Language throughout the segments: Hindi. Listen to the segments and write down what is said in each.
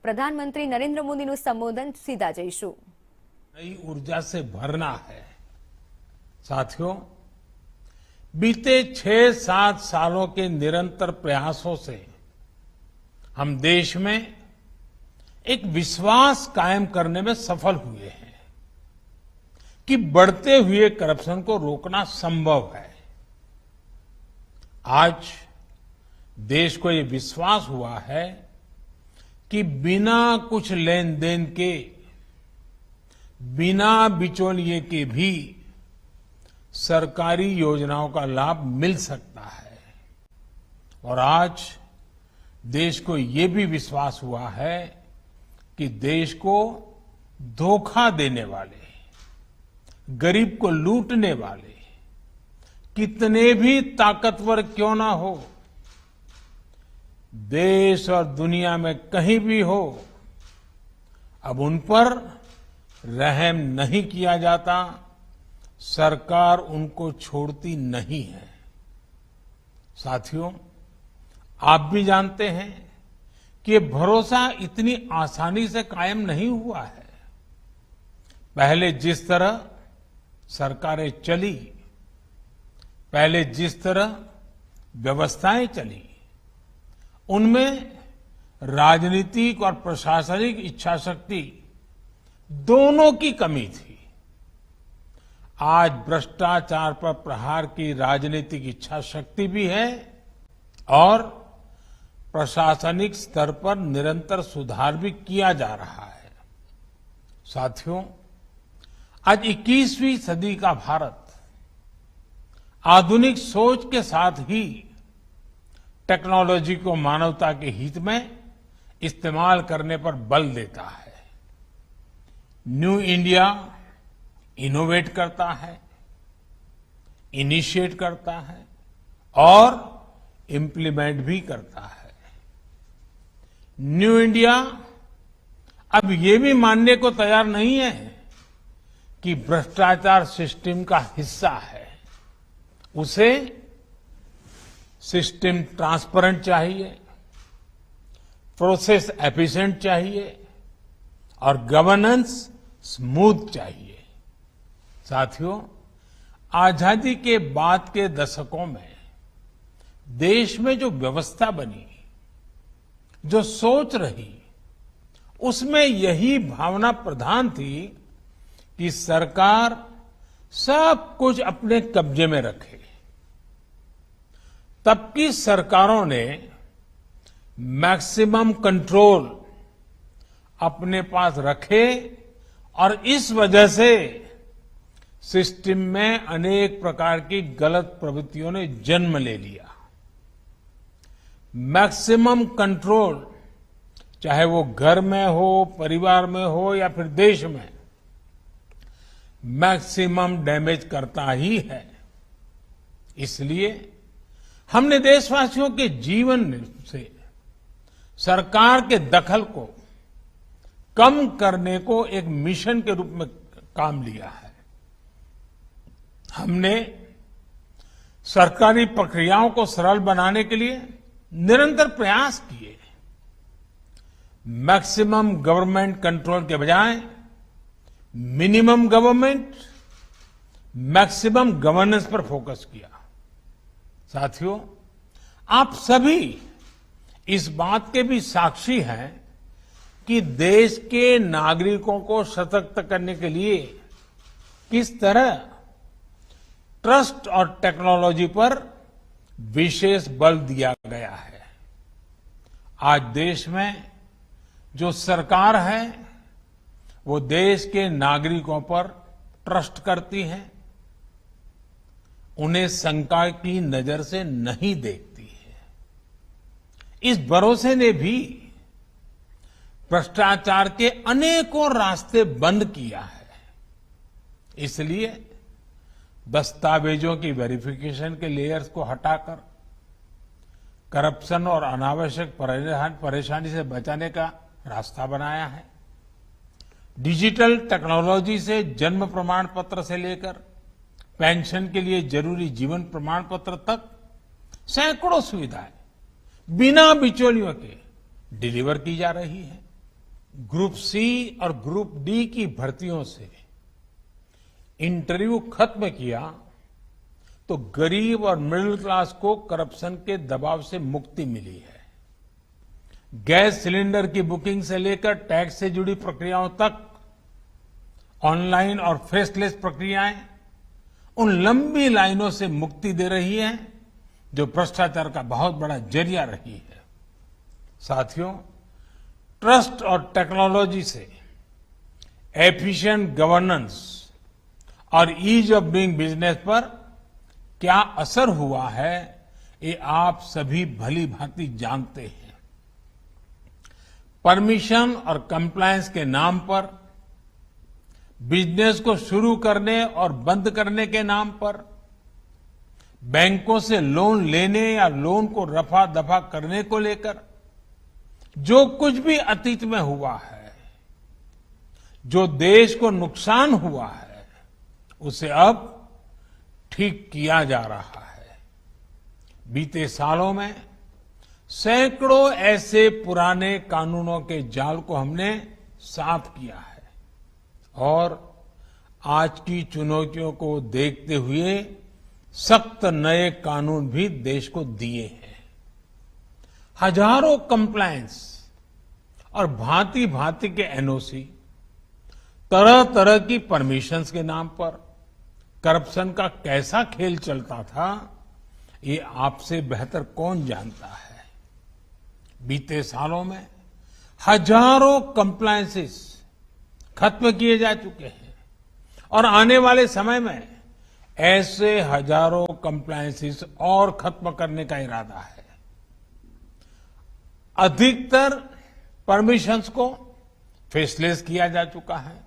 પ્રધાનમંત્રી નરેન્દ્ર મોદીનું સંબોધન સીધા જઈશું। नई ऊर्जा से भरना है। साथियों, बीते 6-7 सालों के निरंतर प्रयासों से हम देश में एक विश्वास कायम करने में सफल हुए हैं कि बढ़ते हुए करप्शन को रोकना संभव है। आज देश को ये विश्वास हुआ है कि बिना कुछ लेन देन के, बिना बिचौलिए के भी सरकारी योजनाओं का लाभ मिल सकता है। और आज देश को ये भी विश्वास हुआ है कि देश को धोखा देने वाले, गरीब को लूटने वाले कितने भी ताकतवर क्यों ना हो, देश और दुनिया में कहीं भी हो, अब उन पर रहम नहीं किया जाता। सरकार उनको छोड़ती नहीं है। साथियों, आप भी जानते हैं कि ये भरोसा इतनी आसानी से कायम नहीं हुआ है। पहले जिस तरह सरकारें चली, पहले जिस तरह व्यवस्थाएं चली, उनमें राजनीतिक और प्रशासनिक इच्छाशक्ति दोनों की कमी थी। आज भ्रष्टाचार पर प्रहार की राजनीतिक इच्छा शक्ति भी है और प्रशासनिक स्तर पर निरंतर सुधार भी किया जा रहा है। साथियों, आज 21वीं सदी का भारत आधुनिक सोच के साथ ही टेक्नोलॉजी को मानवता के हित में इस्तेमाल करने पर बल देता है। न्यू इंडिया इनोवेट करता है, इनिशिएट करता है और इम्प्लीमेंट भी करता है। न्यू इंडिया अब ये भी मानने को तैयार नहीं है कि भ्रष्टाचार सिस्टम का हिस्सा है। उसे सिस्टम ट्रांसपेरेंट चाहिए, प्रोसेस एफिशिएंट चाहिए और गवर्नेंस स्मूथ चाहिए। साथियों, आजादी के बाद के दशकों में देश में जो व्यवस्था बनी, जो सोच रही, उसमें यही भावना प्रधान थी कि सरकार सब कुछ अपने कब्जे में रखे। तब की सरकारों ने मैक्सिमम कंट्रोल अपने पास रखे और इस वजह से सिस्टम में अनेक प्रकार की गलत प्रवृत्तियों ने जन्म ले लिया। मैक्सिमम कंट्रोल, चाहे वो घर में हो, परिवार में हो या फिर देश में, मैक्सिमम डैमेज करता ही है। इसलिए हमने देशवासियों के जीवन से सरकार के दखल को कम करने को एक मिशन के रूप में काम लिया है। हमने सरकारी प्रक्रियाओं को सरल बनाने के लिए निरंतर प्रयास किए। मैक्सिमम गवर्नमेंट कंट्रोल के बजाय मिनिमम गवर्नमेंट, मैक्सिमम गवर्नेंस पर फोकस किया। साथियों, आप सभी इस बात के भी साक्षी हैं कि देश के नागरिकों को सशक्त करने के लिए किस तरह ट्रस्ट और टेक्नोलॉजी पर विशेष बल दिया गया है। आज देश में जो सरकार है वो देश के नागरिकों पर ट्रस्ट करती है, उन्हें शंका की नजर से नहीं देखती है। इस भरोसे ने भी भ्रष्टाचार के अनेकों रास्ते बंद किया है। इसलिए दस्तावेजों की वेरिफिकेशन के लेयर्स को हटाकर करप्शन और अनावश्यक परेशानी से बचाने का रास्ता बनाया है। डिजिटल टेक्नोलॉजी से जन्म प्रमाण पत्र से लेकर पेंशन के लिए जरूरी जीवन प्रमाण पत्र तक सैकड़ों सुविधाएं बिना बिचौलियों के डिलीवर की जा रही है। ग्रुप सी और ग्रुप डी की भर्तियों से इंटरव्यू खत्म किया तो गरीब और मिडिल क्लास को करप्शन के दबाव से मुक्ति मिली है। गैस सिलेंडर की बुकिंग से लेकर टैक्स से जुड़ी प्रक्रियाओं तक ऑनलाइन और फेसलेस प्रक्रियाएं उन लंबी लाइनों से मुक्ति दे रही है जो भ्रष्टाचार का बहुत बड़ा जरिया रही है। साथियों, ट्रस्ट और टेक्नोलॉजी से एफिशिएंट गवर्नेंस और ईज ऑफ डूइंग बिजनेस पर क्या असर हुआ है, ये आप सभी भली भांति जानते हैं। परमिशन और कंप्लायंस के नाम पर, बिजनेस को शुरू करने और बंद करने के नाम पर, बैंकों से लोन लेने या लोन को रफा दफा करने को लेकर जो कुछ भी अतीत में हुआ है, जो देश को नुकसान हुआ है, उसे अब ठीक किया जा रहा है। बीते सालों में सैकड़ों ऐसे पुराने कानूनों के जाल को हमने साफ किया है और आज की चुनौतियों को देखते हुए सख्त नए कानून भी देश को दिए हैं। हजारों कंप्लायंस और भांति भांति के एनओसी, तरह तरह की परमिशंस के नाम पर करप्शन का कैसा खेल चलता था, ये आपसे बेहतर कौन जानता है। बीते सालों में हजारों कंप्लायंसेस खत्म किए जा चुके हैं और आने वाले समय में ऐसे हजारों कंप्लायंसेस और खत्म करने का इरादा है। अधिकतर परमिशंस को फेसलेस किया जा चुका है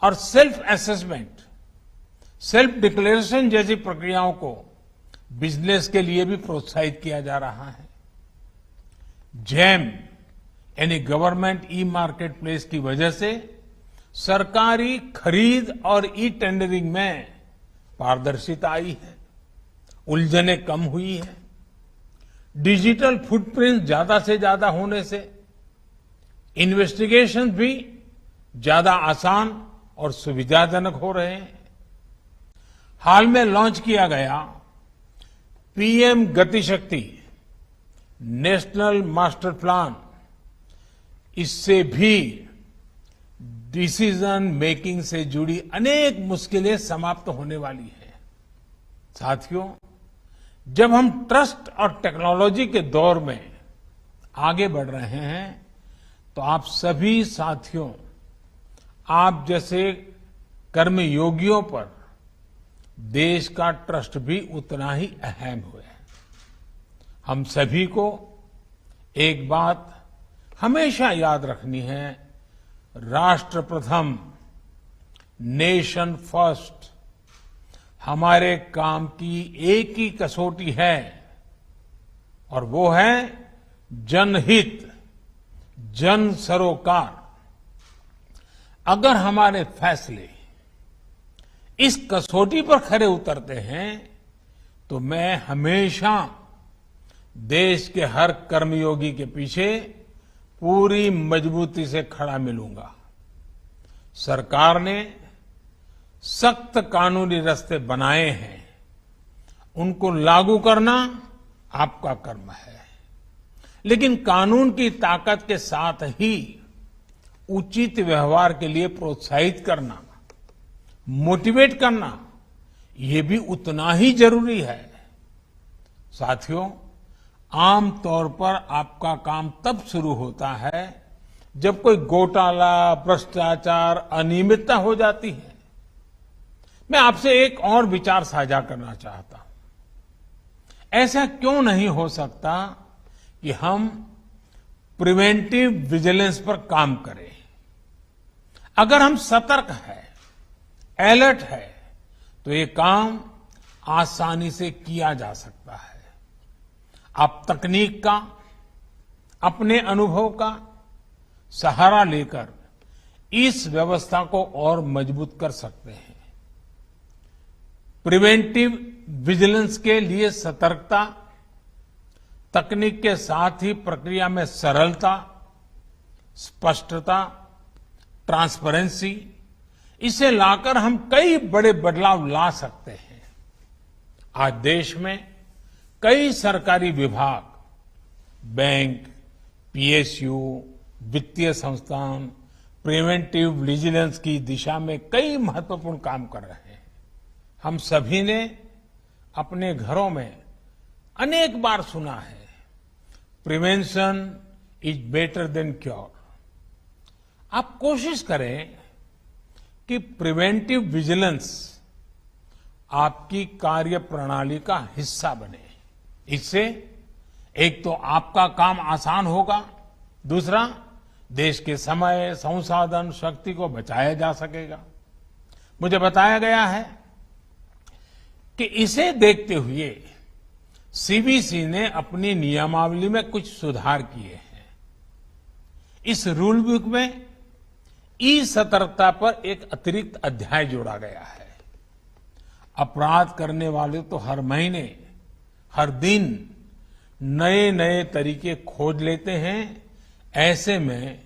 और सेल्फ असेसमेंट, सेल्फ डिक्लेरेशन जैसी प्रक्रियाओं को बिजनेस के लिए भी प्रोत्साहित किया जा रहा है। जैम यानी गवर्नमेंट ई मार्केट प्लेस की वजह से सरकारी खरीद और ई टेंडरिंग में पारदर्शिता आई है, उलझनें कम हुई है। डिजिटल फुटप्रिंट ज्यादा से ज्यादा होने से इन्वेस्टिगेशन भी ज्यादा आसान और सुविधाजनक हो रहे हैं। हाल में लॉन्च किया गया PM Gati Shakti national master plan, इससे भी डिसीजन मेकिंग से जुड़ी अनेक मुश्किलें समाप्त होने वाली हैं। साथियों, जब हम ट्रस्ट और टेक्नोलॉजी के दौर में आगे बढ़ रहे हैं तो आप सभी साथियों, आप जैसे कर्मयोगियों पर देश का ट्रस्ट भी उतना ही अहम है। हम सभी को एक बात हमेशा याद रखनी है, राष्ट्र प्रथम, नेशन फर्स्ट हमारे काम की एक ही कसौटी है और वो है जनहित, जन सरोकार। अगर हमारे फैसले इस कसौटी पर खरे उतरते हैं तो मैं हमेशा देश के हर कर्मयोगी के पीछे पूरी मजबूती से खड़ा मिलूंगा। सरकार ने सख्त कानूनी रास्ते बनाए हैं, उनको लागू करना आपका कर्म है, लेकिन कानून की ताकत के साथ ही उचित व्यवहार के लिए प्रोत्साहित करना, मोटिवेट करना, ये भी उतना ही जरूरी है। साथियों, आमतौर पर आपका काम तब शुरू होता है जब कोई घोटाला, भ्रष्टाचार, अनियमितता हो जाती है। मैं आपसे एक और विचार साझा करना चाहता हूं। ऐसा क्यों नहीं हो सकता कि हम प्रिवेंटिव विजिलेंस पर काम करें? अगर हम सतर्क हैं, अलर्ट है, तो ये काम आसानी से किया जा सकता है। आप तकनीक का, अपने अनुभव का सहारा लेकर इस व्यवस्था को और मजबूत कर सकते हैं। प्रिवेंटिव विजिलेंस के लिए सतर्कता, तकनीक के साथ ही प्रक्रिया में सरलता, स्पष्टता, ट्रांसपेरेंसी, इसे लाकर हम कई बड़े बदलाव ला सकते हैं। आज देश में कई सरकारी विभाग, बैंक, पीएसयू, वित्तीय संस्थान, प्रिवेंटिव विजिलेंस की दिशा में कई महत्वपूर्ण काम कर रहे हैं। हम सभी ने अपने घरों में अनेक बार सुना है, prevention is better than cure. आप कोशिश करें कि प्रिवेंटिव विजिलेंस आपकी कार्य प्रणाली का हिस्सा बने। इससे एक तो आपका काम आसान होगा, दूसरा देश के समय, संसाधन, शक्ति को बचाया जा सकेगा। मुझे बताया गया है कि इसे देखते हुए सीबीसी ने अपनी नियमावली में कुछ सुधार किए हैं। इस रूल बुक में ई सतर्कता पर एक अतिरिक्त अध्याय जोड़ा गया है। अपराध करने वाले तो हर महीने, हर दिन नए नए तरीके खोज लेते हैं। ऐसे में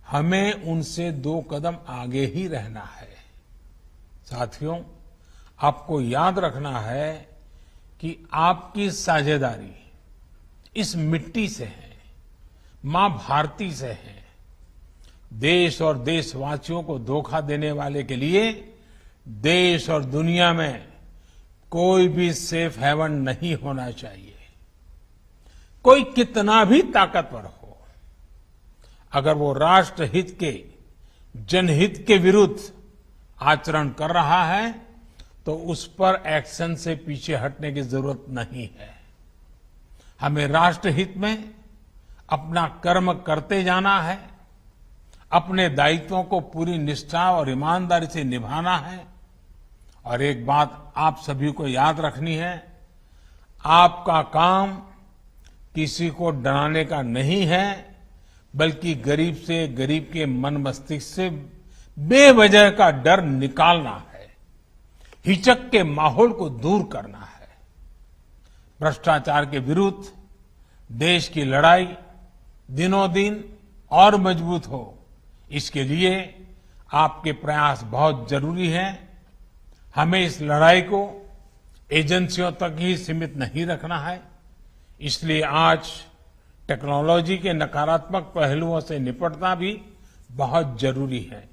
हमें उनसे 2 कदम आगे ही रहना है। साथियों, आपको याद रखना है कि आपकी साझेदारी इस मिट्टी से है, मां भारती से है। देश और देशवासियों को धोखा देने वाले के लिए देश और दुनिया में कोई भी सेफ हेवन नहीं होना चाहिए। कोई कितना भी ताकतवर हो, अगर वो राष्ट्रहित के, जनहित के विरुद्ध आचरण कर रहा है तो उस पर एक्शन से पीछे हटने की जरूरत नहीं है। हमें राष्ट्रहित में अपना कर्म करते जाना है, अपने दायित्वों को पूरी निष्ठा और ईमानदारी से निभाना है। और एक बात आप सभी को याद रखनी है, आपका काम किसी को डराने का नहीं है, बल्कि गरीब से, गरीब के मन मस्तिष्क से बेवजह का डर निकालना है, हिचक के माहौल को दूर करना है। भ्रष्टाचार के विरुद्ध देश की लड़ाई दिनों दिन और मजबूत हो, इसके लिए आपके प्रयास बहुत जरूरी हैं। हमें इस लड़ाई को एजेंसियों तक ही सीमित नहीं रखना है। इसलिए आज टेक्नोलॉजी के नकारात्मक पहलुओं से निपटना भी बहुत जरूरी है।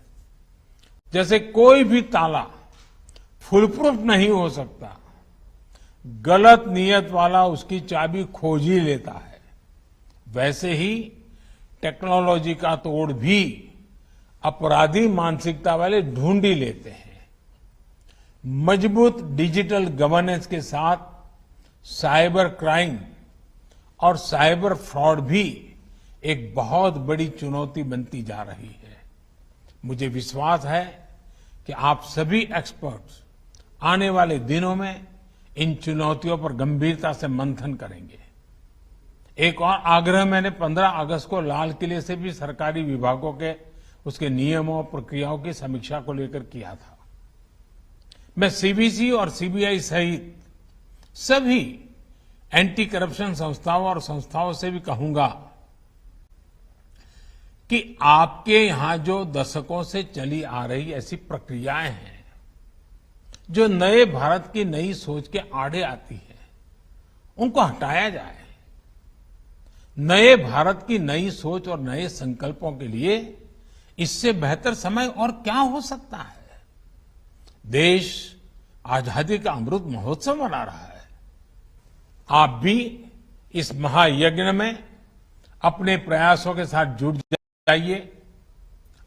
जैसे कोई भी ताला फुलप्रूफ नहीं हो सकता, गलत नीयत वाला उसकी चाबी खोज ही लेता है, वैसे ही टेक्नोलॉजी का तोड़ भी अपराधी मानसिकता वाले ढूंढ ही लेते हैं। मजबूत डिजिटल गवर्नेंस के साथ साइबर क्राइम और साइबर फ्रॉड भी एक बहुत बड़ी चुनौती बनती जा रही है। मुझे विश्वास है कि आप सभी एक्सपर्ट्स आने वाले दिनों में इन चुनौतियों पर गंभीरता से मंथन करेंगे। एक और आग्रह मैंने 15 अगस्त को लाल किले से भी सरकारी विभागों के उसके नियमों और प्रक्रियाओं की समीक्षा को लेकर किया था। मैं सीबीसी और सीबीआई सहित सभी एंटी करप्शन संस्थाओं और संस्थाओं से भी कहूंगा कि आपके यहां जो दशकों से चली आ रही ऐसी प्रक्रियाएं हैं जो नए भारत की नई सोच के आड़े आती है, उनको हटाया जाए। नए भारत की नई सोच और नए संकल्पों के लिए इससे बेहतर समय और क्या हो सकता है। देश आजादी का अमृत महोत्सव मना रहा है। आप भी इस महायज्ञ में अपने प्रयासों के साथ जुट जाइए।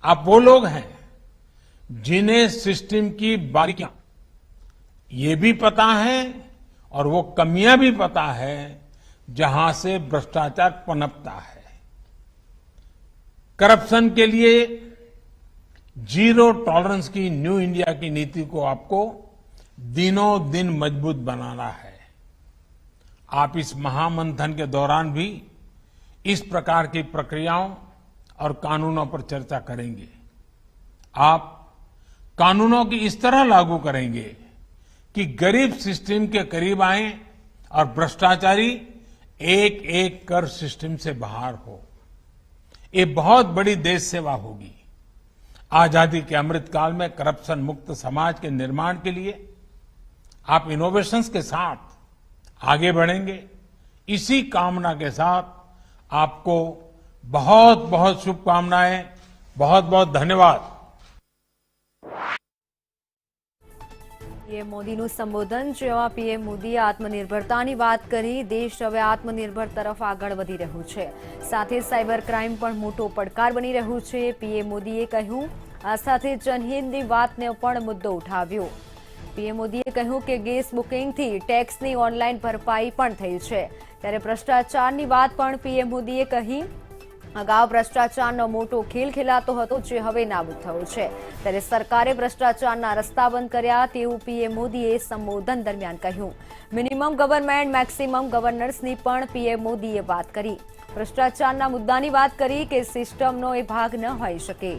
आप वो लोग हैं जिन्हें सिस्टम की बारीकियां ये भी पता है और वो कमियां भी पता है जहां से भ्रष्टाचार पनपता है। करप्शन के लिए जीरो टॉलरेंस की न्यू इंडिया की नीति को आपको दिनों दिन मजबूत बनाना है। आप इस महामंथन के दौरान भी इस प्रकार की प्रक्रियाओं और कानूनों पर चर्चा करेंगे। आप कानूनों की इस तरह लागू करेंगे कि गरीब सिस्टम के करीब आए और भ्रष्टाचारी एक एक कर सिस्टम से बाहर हो। ये बहुत बड़ी देश सेवा होगी। आजादी के अमृतकाल में करप्शन मुक्त समाज के निर्माण के लिए आप इनोवेशंस के साथ आगे बढ़ेंगे। इसी कामना के साथ आपको बहुत बहुत शुभकामनाएं, बहुत बहुत धन्यवाद। પીએમ મોદીનું સંબોધન, જેમાં પીએમ મોદીએ આત્મનિર્ભરતાની વાત કરી. દેશ હવે આત્મનિર્ભર તરફ આગળ વધી રહ્યું છે. સાથે સાયબર ક્રાઇમ પણ મોટો પડકાર બની રહ્યું છે. પીએમ મોદીએ કહ્યું, આ સાથે જનહિતની વાતને પણ મુદ્દો ઉઠાવ્યો. પીએમ મોદીએ કહ્યું કે ગેસ બુકિંગથી ટેક્સની ઓનલાઈન ભરપાઈ પણ થઈ છે. ત્યારે ભ્રષ્ટાચારની વાત પણ પીએમ મોદીએ કહી. અગાઉ ભ્રષ્ટાચારનો મોટો ખેલ ખેલાતો હતો, જે હવે નાબૂદ થયો છે. ત્યારે સરકારે ભ્રષ્ટાચારના રસ્તા બંધ કર્યા તેવું પીએમ મોદીએ સંબોધન દરમિયાન કહ્યું. મિનિમમ ગવર્નમેન્ટ મેક્સિમમ ગવર્નન્સની પણ પીએમ મોદીએ વાત કરી. ભ્રષ્ટાચારના મુદ્દાની વાત કરી કે સિસ્ટમનો એ ભાગ ન હોઈ શકે.